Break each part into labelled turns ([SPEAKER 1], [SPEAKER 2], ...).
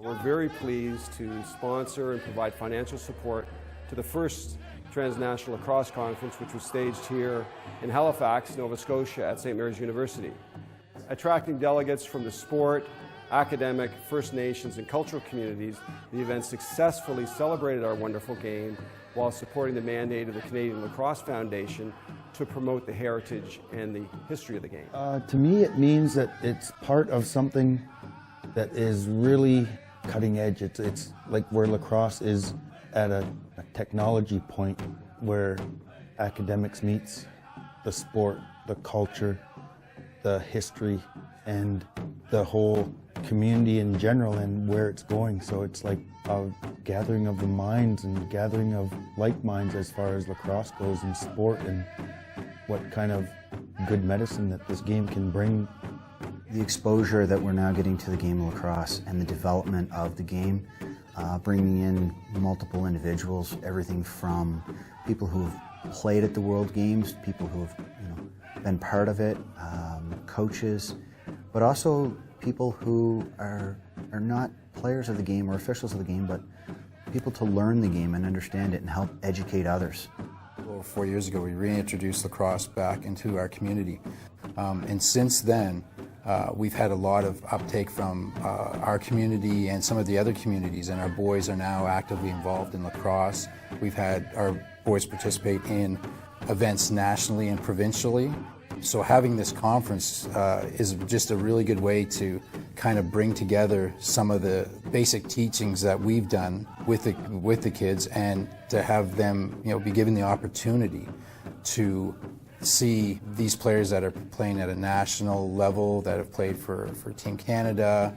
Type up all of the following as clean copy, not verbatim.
[SPEAKER 1] We're very pleased to sponsor and provide financial support to the first Transnational Lacrosse Conference, which was staged here in Halifax, Nova Scotia at St. Mary's University. Attracting delegates from the sport, academic, First Nations and cultural communities, the event successfully celebrated our wonderful game while supporting the mandate of the Canadian Lacrosse Foundation to promote the heritage and the history of the game.
[SPEAKER 2] To me, it means that it's part of something that is really cutting edge. It's like where lacrosse is at a technology point where academics meets the sport, the culture, the history, and the whole community in general and where it's going. So it's like a gathering of the minds and gathering of like minds as far as lacrosse goes in sport, and what kind of good medicine that this game can bring.
[SPEAKER 3] The exposure that we're now getting to the game of lacrosse and the development of the game, bringing in multiple individuals, everything from people who have played at the World Games, people who have been part of it, coaches, but also people who are not players of the game or officials of the game, but people to learn the game and understand it and help educate others.
[SPEAKER 4] Over 4 years ago, we reintroduced lacrosse back into our community. And since then, we've had a lot of uptake from our community and some of the other communities, and our boys are now actively involved in lacrosse. We've had our boys participate in events nationally and provincially. So having this conference is just a really good way to kind of bring together some of the basic teachings that we've done with the kids, and to have them be given the opportunity to see these players that are playing at a national level, that have played for Team Canada,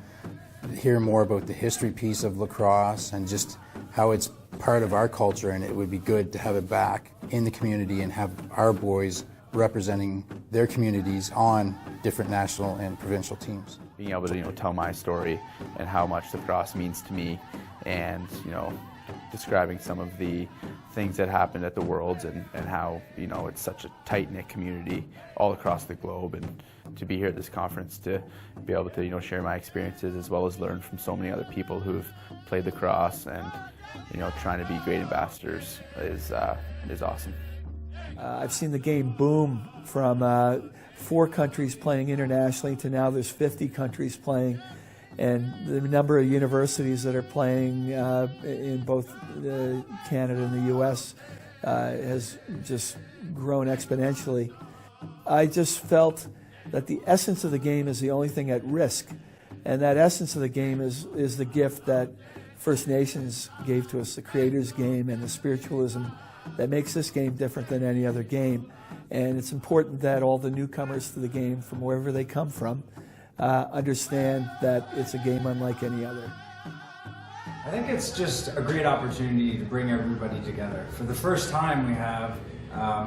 [SPEAKER 4] hear more about the history piece of lacrosse and just how it's part of our culture, and it would be good to have it back in the community and have our boys representing their communities on different national and provincial teams.
[SPEAKER 5] Being able to tell my story and how much lacrosse means to me, and describing some of the things that happened at the Worlds and how it's such a tight-knit community all across the globe, and to be here at this conference to be able to share my experiences as well as learn from so many other people who've played lacrosse and trying to be great ambassadors is awesome.
[SPEAKER 6] I've seen the game boom from 4 countries playing internationally to now there's 50 countries playing, and the number of universities that are playing in both Canada and the US has just grown exponentially. I just felt that the essence of the game is the only thing at risk, and that essence of the game is the gift that First Nations gave to us, the Creator's game and the spiritualism that makes this game different than any other game. And it's important that all the newcomers to the game, from wherever they come from, understand that it's a game unlike any other.
[SPEAKER 7] I think it's just a great opportunity to bring everybody together. For the first time, we have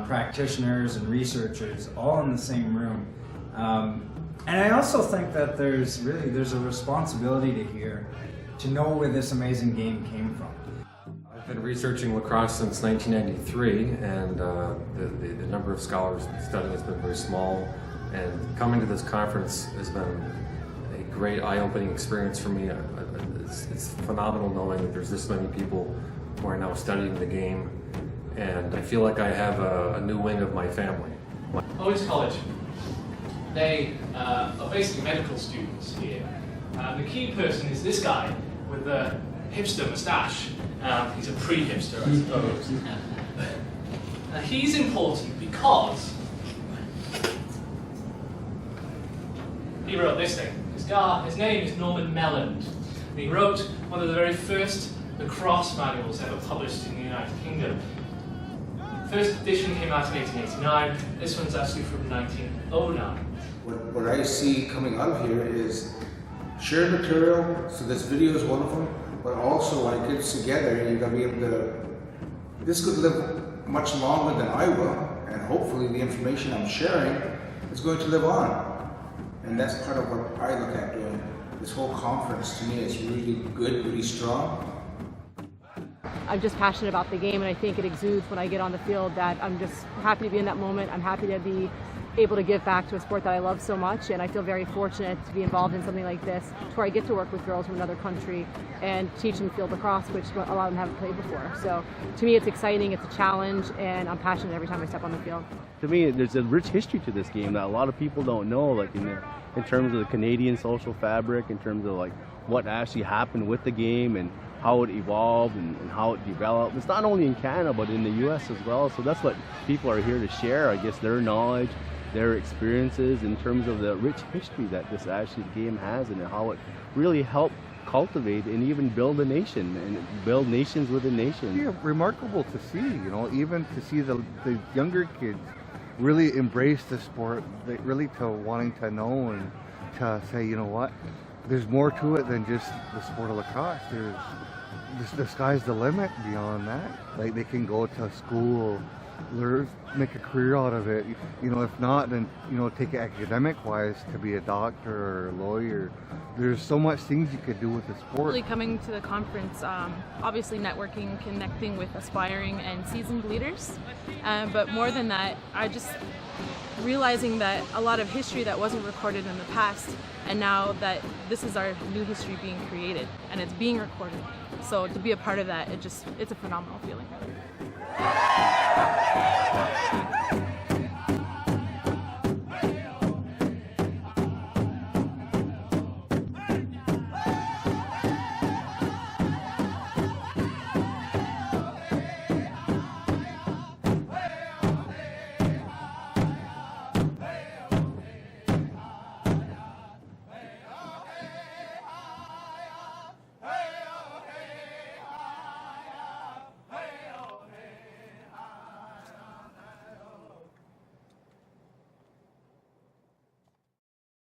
[SPEAKER 7] practitioners and researchers all in the same room. And I also think that there's a responsibility to know where this amazing game came from.
[SPEAKER 8] I've been researching lacrosse since 1993, and the number of scholars studying has been very small, and coming to this conference has been a great eye-opening experience for me. It's phenomenal knowing that there's this many people who are now studying the game, and I feel like I have a new wing of my family.
[SPEAKER 9] Owens College, they are basically medical students here. The key person is this guy with the hipster moustache. He's a pre-hipster, I suppose. He's important because he wrote this thing. His name is Norman Melland. He wrote one of the very first lacrosse manuals ever published in the United Kingdom. First edition came out in 1889. This one's actually from 1909.
[SPEAKER 10] What I see coming out here is shared material, so this video is one of them, but also when it gets together, you're going to be able to, this could live much longer than I will, and hopefully the information I'm sharing is going to live on. And that's part of what I look at doing. This whole conference to me is really good, really strong.
[SPEAKER 11] I'm just passionate about the game, and I think it exudes when I get on the field that I'm just happy to be in that moment. I'm happy to be able to give back to a sport that I love so much, and I feel very fortunate to be involved in something like this, to where I get to work with girls from another country and teach them field lacrosse, which a lot of them haven't played before. So to me, it's exciting, it's a challenge, and I'm passionate every time I step on the field.
[SPEAKER 12] To me, there's a rich history to this game that a lot of people don't know, like in terms of the Canadian social fabric, in terms of like what actually happened with the game and how it evolved and how it developed. It's not only in Canada, but in the U.S. as well. So that's what people are here to share, I guess, their knowledge, their experiences in terms of the rich history that this actually game has and how it really helped cultivate and even build a nation and build nations within nations.
[SPEAKER 13] Yeah, remarkable to see, even to see the younger kids really embrace the sport, really to wanting to know and to say, you know what, there's more to it than just the sport of lacrosse. The sky's the limit beyond that. Like they can go to school, learn, make a career out of it. If not, then take it academic-wise to be a doctor or a lawyer. There's so much things you could do with the sport.
[SPEAKER 14] Really coming to the conference, obviously networking, connecting with aspiring and seasoned leaders, but more than that, I just realizing that a lot of history that wasn't recorded in the past, and now that this is our new history being created and it's being recorded. So to be a part of that, it's a phenomenal feeling.